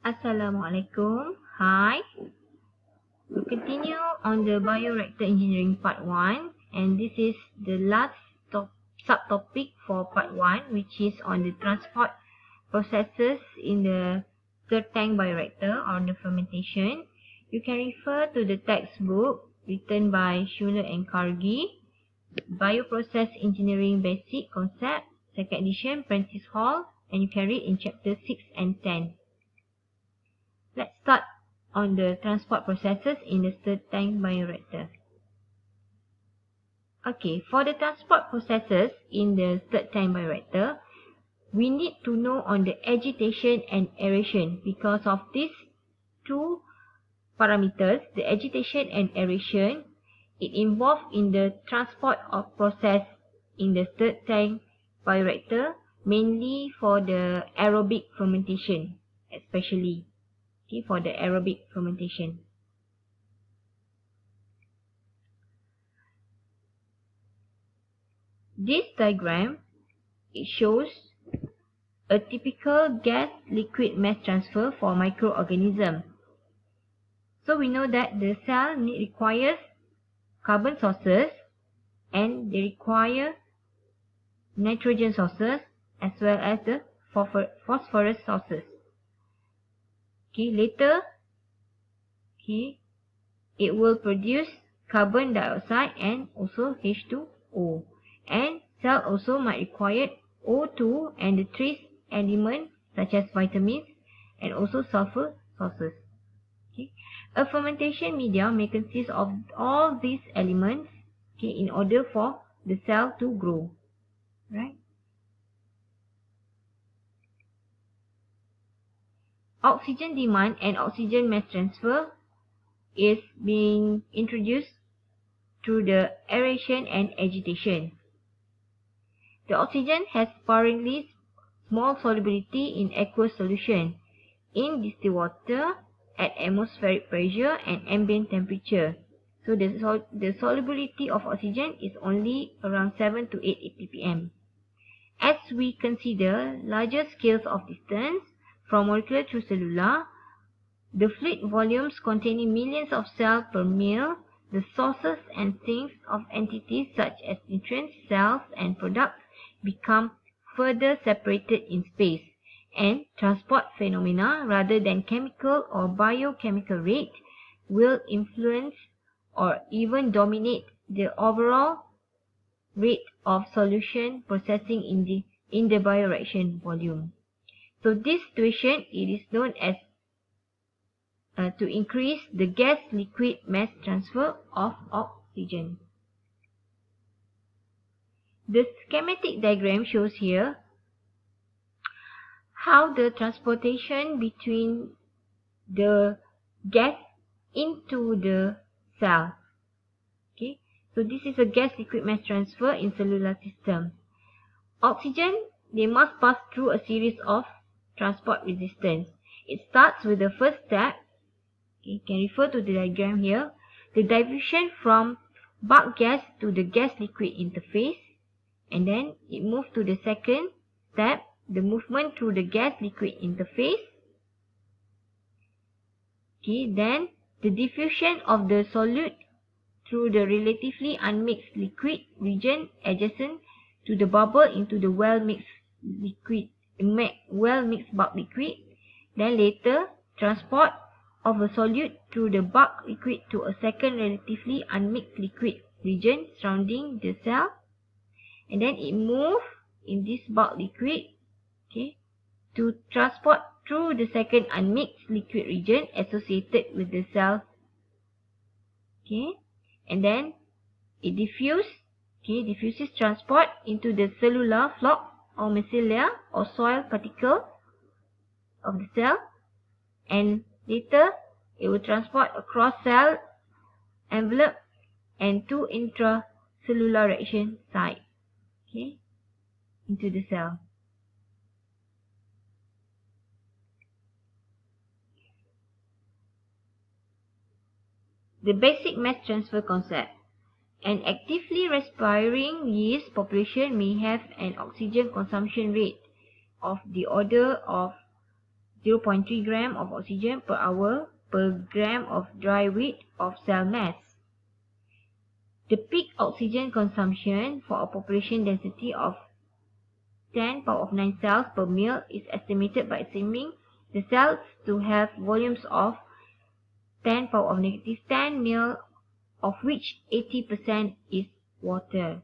Assalamualaikum. Hi. We continue on the Bioreactor Engineering Part 1, and this is the last subtopic for Part 1, which is on the transport processes in the third tank bioreactor or the fermentation. You can refer to the textbook written by Cellular and Cargi, Bioprocess Engineering Basic Concept, 2nd edition, Prentice Hall, and you can read in chapter 6 and 10. Let's start on the transport processes in the third tank bioreactor. Okay, for the transport processes in the third tank bioreactor, we need to know on the agitation and aeration. Because of these two parameters, the agitation and aeration, it involved in the transport of process in the third tank bioreactor, mainly for the aerobic fermentation, especially. Okay, for the aerobic fermentation. This diagram, it shows a typical gas-liquid mass transfer for microorganism. So we know that the cell requires carbon sources and they require nitrogen sources as well as the phosphorus sources. Okay, later, it will produce carbon dioxide and also H2O. And cell also might require O2 and the trace elements such as vitamins and also sulfur sources. Okay. A fermentation media may consist of all these elements, in order for the cell to grow. Right? Oxygen demand and oxygen mass transfer is being introduced through the aeration and agitation. The oxygen has apparently small solubility in aqueous solution, in distilled water, at atmospheric pressure and ambient temperature. So the solubility of oxygen is only around 7 to 8 ppm. As we consider larger scales of distance from molecular to cellular, the fluid volumes containing millions of cells per mil, the sources and sinks of entities such as nutrients, cells and products become further separated in space, and transport phenomena rather than chemical or biochemical rate will influence or even dominate the overall rate of solution processing in the bioreaction volume. So this situation, it is known as to increase the gas-liquid mass transfer of oxygen. The schematic diagram shows here how the transportation between the gas into the cell. Okay, so this is a gas-liquid mass transfer in cellular system. Oxygen, they must pass through a series of transport resistance. It starts with the first step. You can refer to the diagram here. The diffusion from bulk gas to the gas-liquid interface. And then it moves to the second step, the movement through the gas-liquid interface. Okay, then the diffusion of the solute through the relatively unmixed liquid region adjacent to the bubble into the well-mixed bulk liquid. Then later, transport of a solute through the bulk liquid to a second relatively unmixed liquid region surrounding the cell. And then it moves in this bulk liquid, to transport through the second unmixed liquid region associated with the cell. And then it diffuses transport into the cellular floc or mycelia or soil particle of the cell. And later, it will transport across cell envelope and to intracellular reaction site, into the cell. The basic mass transfer concept. An actively respiring yeast population may have an oxygen consumption rate of the order of 0.3 gram of oxygen per hour per gram of dry weight of cell mass. The peak oxygen consumption for a population density of 10 power of 9 cells per mil is estimated by assuming the cells to have volumes of 10 power of negative 10 mil, of which 80% is water.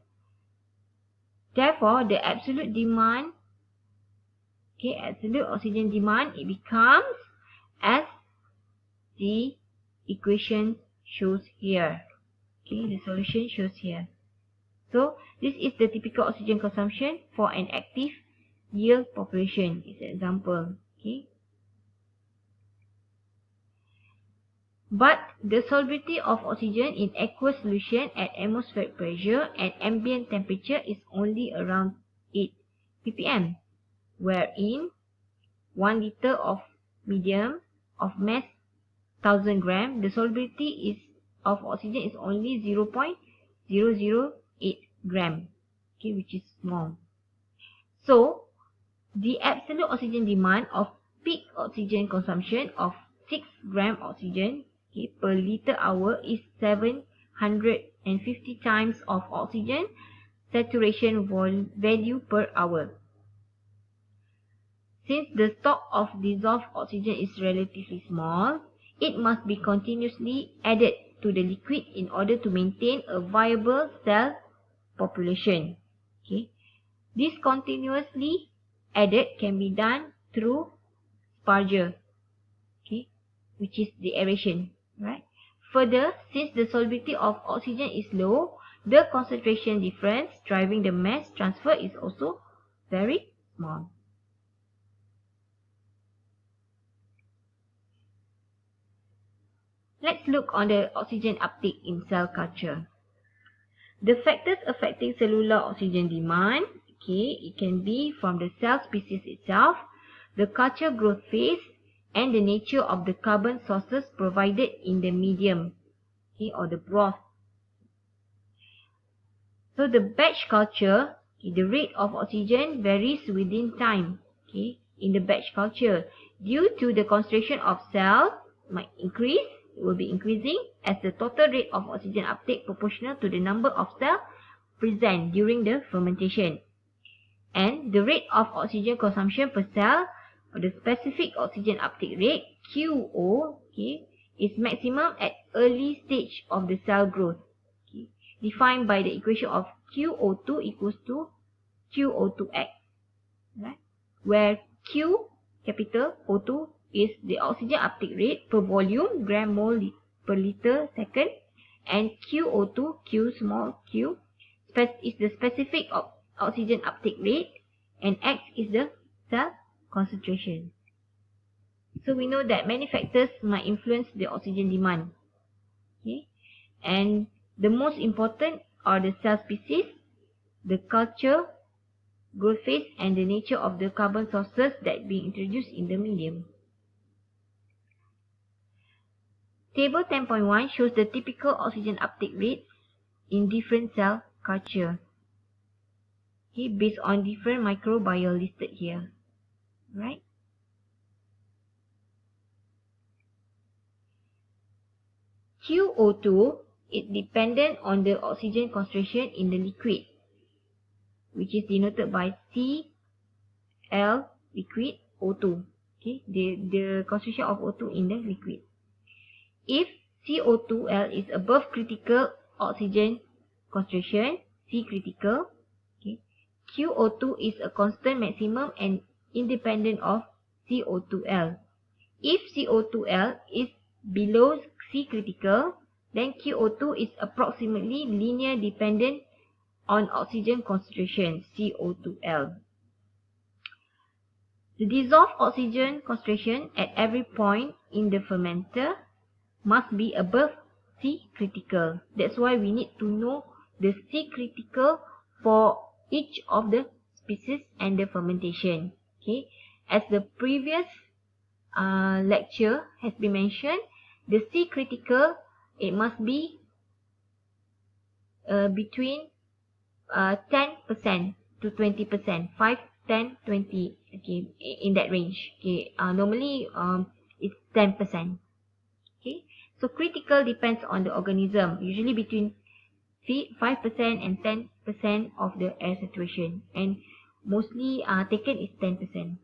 Therefore, the absolute demand, absolute oxygen demand, it becomes as the equation shows here. The solution shows here. So, this is the typical oxygen consumption for an active yield population. It's an example. But the solubility of oxygen in aqueous solution at atmospheric pressure and ambient temperature is only around 8 ppm, wherein 1 liter of medium of mass 1000 gram, the solubility of oxygen is only 0.008 gram, which is small. So, the absolute oxygen demand of peak oxygen consumption of 6 gram oxygen per liter hour is 750 times of oxygen saturation value per hour. Since the stock of dissolved oxygen is relatively small, it must be continuously added to the liquid in order to maintain a viable cell population. This continuously added can be done through sparger, which is the aeration, right? Further, since the solubility of oxygen is low, the concentration difference driving the mass transfer is also very small. Let's look on the oxygen uptake in cell culture. The factors affecting cellular oxygen demand, it can be from the cell species itself, the culture growth phase, and the nature of the carbon sources provided in the medium, or the broth. So the batch culture, the rate of oxygen varies within time. In the batch culture, due to the concentration of cells might increase, it will be increasing as the total rate of oxygen uptake proportional to the number of cells present during the fermentation. And the rate of oxygen consumption per cell, or the specific oxygen uptake rate, QO, is maximum at early stage of the cell growth, defined by the equation of QO2 equals to QO2x, right? Where Q, capital O2, is the oxygen uptake rate per volume, gram mole per liter second, and QO2, Q small q, is the specific oxygen uptake rate, and X is the cell concentration. So we know that many factors might influence the oxygen demand. And the most important are the cell species, the culture, growth phase, and the nature of the carbon sources that being introduced in the medium. Table 10.1 shows the typical oxygen uptake rates in different cell culture, based on different microbiome listed here, right? QO2 is dependent on the oxygen concentration in the liquid, which is denoted by Cl liquid O2. The concentration of O2 in the liquid. If CO2L is above critical oxygen concentration, C critical, QO2 is a constant maximum and independent of CO2L. If CO2L is below C critical, then QO2 is approximately linear dependent on oxygen concentration, CO2L. The dissolved oxygen concentration at every point in the fermenter must be above C critical. That's why we need to know the C critical for each of the species and the fermentation. As the previous lecture has been mentioned, the C critical, it must be between 10% to 20%, 5 10, 20, okay, in that range. Okay, normally it's 10%. Okay, so critical depends on the organism, usually between 5% and 10% of the air saturation, and mostly taken is 10%.